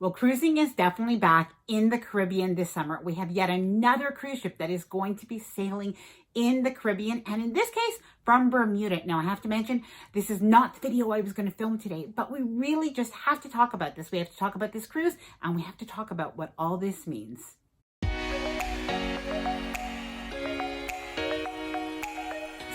Well, cruising is definitely back in the Caribbean this summer. We have yet another cruise ship that is going to be sailing in the Caribbean, and in this case, from Bermuda. Now, I have to mention, this is not the video I was going to film today, but we really just have to talk about this. We have to talk about this cruise, and we have to talk about what all this means.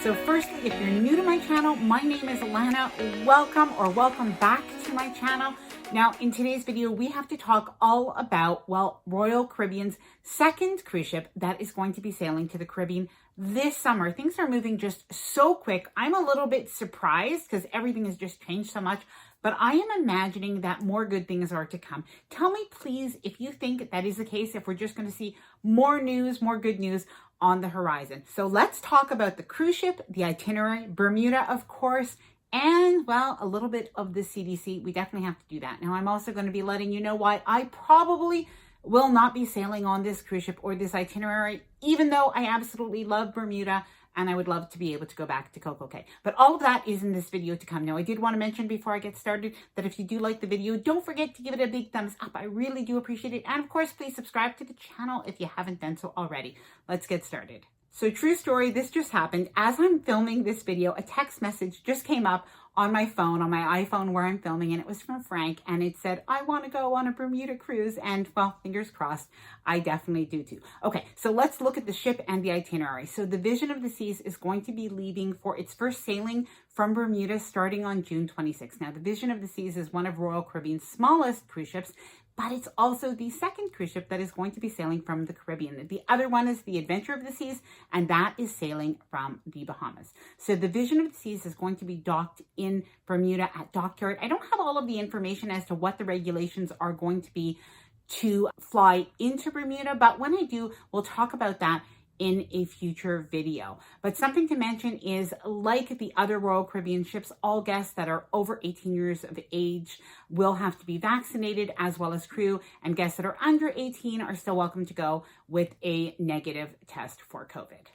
So firstly, if you're new to my channel, my name is Alana. Welcome back to my channel. Now, in today's video, we have to talk all about, Royal Caribbean's second cruise ship that is going to be sailing to the Caribbean this summer. Things are moving just so quick. I'm a little bit surprised because everything has just changed so much, but I am imagining that more good things are to come. Tell me, please, if you think that is the case, if we're just going to see more news, more good news on the horizon. So let's talk about the cruise ship, the itinerary, Bermuda, of course, and, a little bit of the CDC. We definitely have to do that. Now, I'm also going to be letting you know why I probably will not be sailing on this cruise ship or this itinerary, even though I absolutely love Bermuda and I would love to be able to go back to CocoCay. But all of that is in this video to come. Now, I did want to mention before I get started that if you do like the video, don't forget to give it a big thumbs up. I really do appreciate it. And of course, please subscribe to the channel if you haven't done so already. Let's get started. So true story, this just happened. As I'm filming this video, a text message just came up on my phone, on my iPhone where I'm filming, and it was from Frank, and it said, I want to go on a Bermuda cruise, and fingers crossed, I definitely do too. Okay, so let's look at the ship and the itinerary. So the Vision of the Seas is going to be leaving for its first sailing from Bermuda starting on June 26th. Now, the Vision of the Seas is one of Royal Caribbean's smallest cruise ships, but it's also the second cruise ship that is going to be sailing from the Caribbean. The other one is the Adventure of the Seas, and that is sailing from the Bahamas. So the Vision of the Seas is going to be docked in Bermuda at Dockyard. I don't have all of the information as to what the regulations are going to be to fly into Bermuda, but when I do, we'll talk about that in a future video. But something to mention is, like the other Royal Caribbean ships, all guests that are over 18 years of age will have to be vaccinated, as well as crew, and guests that are under 18 are still welcome to go with a negative test for COVID.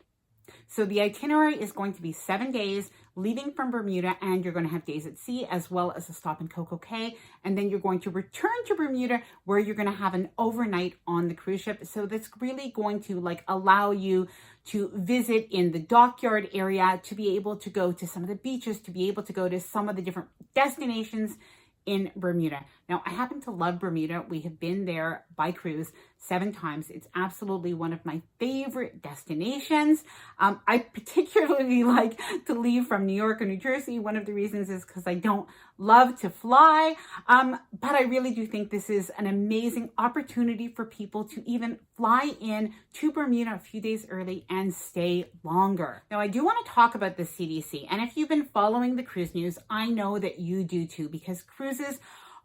So the itinerary is going to be 7 days, leaving from Bermuda, and you're going to have days at sea as well as a stop in CocoCay. And then you're going to return to Bermuda, where you're going to have an overnight on the cruise ship. So that's really going to allow you to visit in the Dockyard area, to be able to go to some of the beaches, to be able to go to some of the different destinations in Bermuda. Now, I happen to love Bermuda. We have been there by cruise 7 times. It's absolutely one of my favorite destinations. I particularly like to leave from New York or New Jersey. One of the reasons is because I don't love to fly, but I really do think this is an amazing opportunity for people to even fly in to Bermuda a few days early and stay longer. Now, I do want to talk about the CDC, and if you've been following the cruise news, I know that you do too, because cruises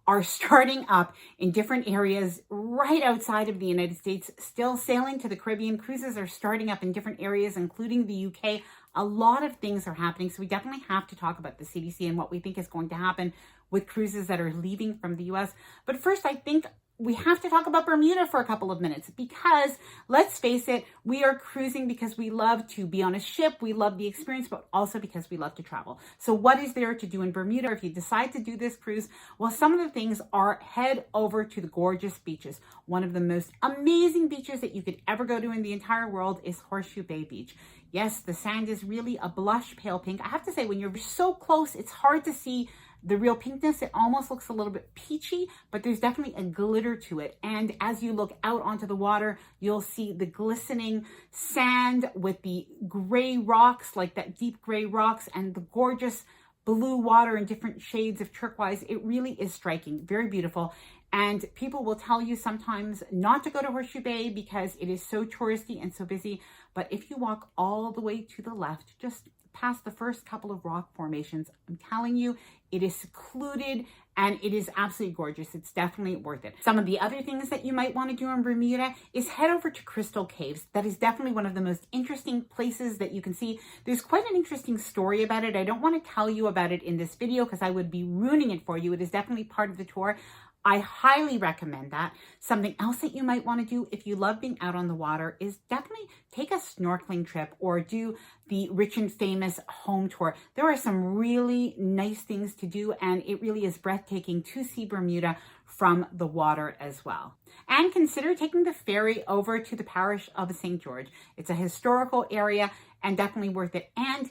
are starting up in different areas right outside of the United States, still sailing to the Caribbean. Cruises are starting up in different areas, including the UK. A lot of things are happening, so we definitely have to talk about the CDC and what we think is going to happen with cruises that are leaving from the US. But first, I think we have to talk about Bermuda for a couple of minutes, because let's face it, we are cruising because we love to be on a ship, we love the experience, but also because we love to travel. So what is there to do in Bermuda if you decide to do this cruise? Well, some of the things are head over to the gorgeous beaches. One of the most amazing beaches that you could ever go to in the entire world is Horseshoe Bay Beach. Yes, the sand is really a blush pale pink. I have to say, when you're so close, it's hard to see the real pinkness. It almost looks a little bit peachy, but there's definitely a glitter to it. And as you look out onto the water, you'll see the glistening sand with the gray rocks, like that deep gray rocks, and the gorgeous blue water in different shades of turquoise. It really is striking, very beautiful. And people will tell you sometimes not to go to Horseshoe Bay because it is so touristy and so busy. But if you walk all the way to the left, just past the first couple of rock formations, I'm telling you, it is secluded and it is absolutely gorgeous. It's definitely worth it. Some of the other things that you might want to do in Bermuda is head over to Crystal Caves. That is definitely one of the most interesting places that you can see. There's quite an interesting story about it. I don't want to tell you about it in this video because I would be ruining it for you. It is definitely part of the tour. I highly recommend that. Something else that you might want to do if you love being out on the water is definitely take a snorkeling trip or do the rich and famous home tour. There are some really nice things to do, and it really is breathtaking to see Bermuda from the water as well. And consider taking the ferry over to the parish of St. George. It's a historical area and definitely worth it. And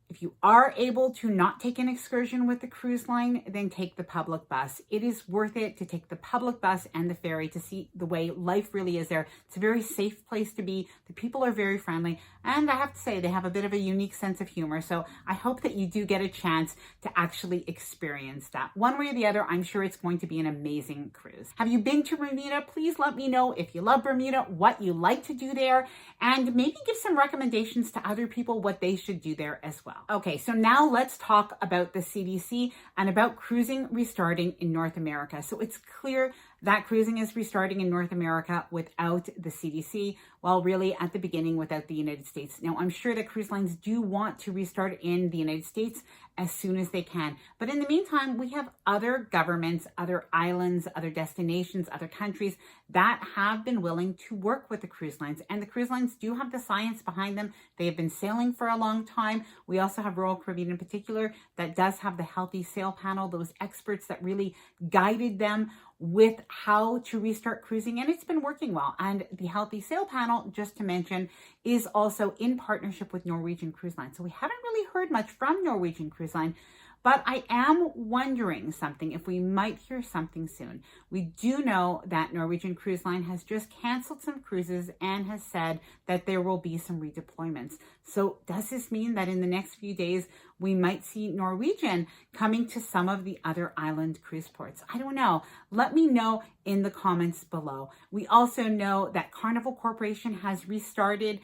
if you are able to not take an excursion with the cruise line, then take the public bus. It is worth it to take the public bus and the ferry to see the way life really is there. It's a very safe place to be. The people are very friendly. And I have to say, they have a bit of a unique sense of humor. So I hope that you do get a chance to actually experience that. One way or the other, I'm sure it's going to be an amazing cruise. Have you been to Bermuda? Please let me know if you love Bermuda, what you like to do there, and maybe give some recommendations to other people what they should do there as well. Okay, so now let's talk about the CDC and about cruising restarting in North America. So it's clear that cruising is restarting in North America without the CDC, well, really at the beginning without the United States. Now, I'm sure that cruise lines do want to restart in the United States as soon as they can. But in the meantime, we have other governments, other islands, other destinations, other countries that have been willing to work with the cruise lines. And the cruise lines do have the science behind them. They have been sailing for a long time. We also have Royal Caribbean in particular that does have the Healthy Sail Panel, those experts that really guided them with how to restart cruising, and it's been working well. And the Healthy Sail Panel, just to mention, is also in partnership with Norwegian Cruise Line. So we haven't really heard much from Norwegian Cruise Line, but I am wondering something, if we might hear something soon. We do know that Norwegian Cruise Line has just canceled some cruises and has said that there will be some redeployments. So does this mean that in the next few days, we might see Norwegian coming to some of the other island cruise ports? I don't know. Let me know in the comments below. We also know that Carnival Corporation has restarted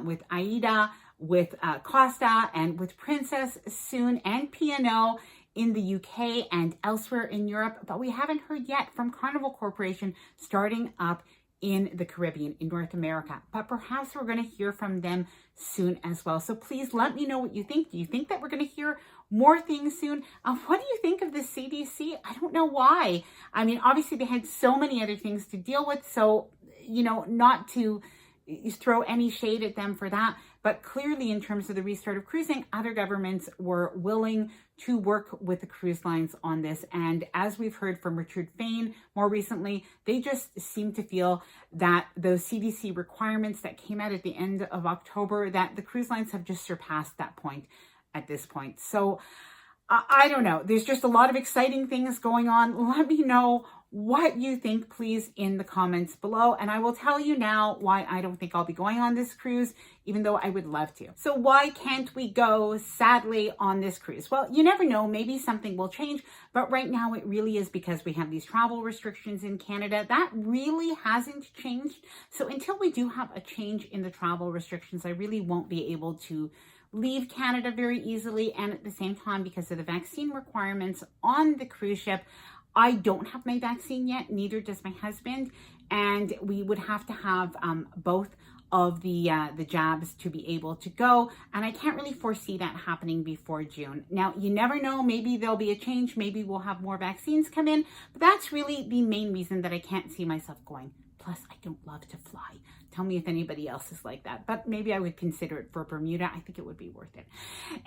with AIDA, with Costa, and with Princess soon, and P&O in the UK and elsewhere in Europe. But we haven't heard yet from Carnival Corporation starting up in the Caribbean, in North America. But perhaps we're going to hear from them soon as well. So please let me know what you think. Do you think that we're going to hear more things soon? What do you think of the CDC? I don't know why. I mean, obviously they had so many other things to deal with. So, you know, not to throw any shade at them for that. But clearly, in terms of the restart of cruising, other governments were willing to work with the cruise lines on this. And as we've heard from Richard Fain more recently, they just seem to feel that those CDC requirements that came out at the end of October, that the cruise lines have just surpassed that point at this point. So I don't know. There's just a lot of exciting things going on. Let me know what you think, please, in the comments below. And I will tell you now why I don't think I'll be going on this cruise, even though I would love to. So why can't we go, sadly, on this cruise? Well, you never know. Maybe something will change. But right now, it really is because we have these travel restrictions in Canada. That really hasn't changed. So until we do have a change in the travel restrictions, I really won't be able to leave Canada very easily. And at the same time, because of the vaccine requirements on the cruise ship, I don't have my vaccine yet, neither does my husband, and we would have to have both of the jabs to be able to go, and I can't really foresee that happening before June. Now, you never know, maybe there'll be a change, maybe we'll have more vaccines come in, but that's really the main reason that I can't see myself going. Plus, I don't love to fly. Tell me if anybody else is like that. But maybe I would consider it for Bermuda. I think it would be worth it.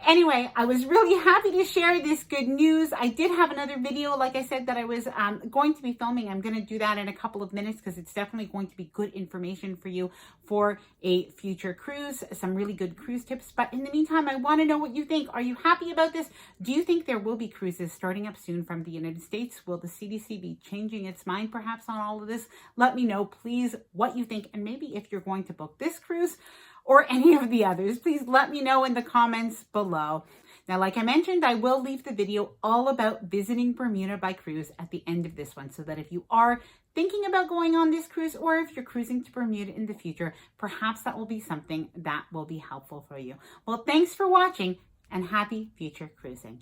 Anyway, I was really happy to share this good news. I did have another video, like I said, that I was going to be filming. I'm going to do that in a couple of minutes because it's definitely going to be good information for you for a future cruise. Some really good cruise tips. But in the meantime, I want to know what you think. Are you happy about this? Do you think there will be cruises starting up soon from the United States? Will the CDC be changing its mind perhaps on all of this? Let me know, please, what you think, and maybe if you're going to book this cruise or any of the others, please let me know in the comments below. Now, like I mentioned, I will leave the video all about visiting Bermuda by cruise at the end of this one, so that if you are thinking about going on this cruise, or if you're cruising to Bermuda in the future, perhaps that will be something that will be helpful for you. Well, thanks for watching, and happy future cruising.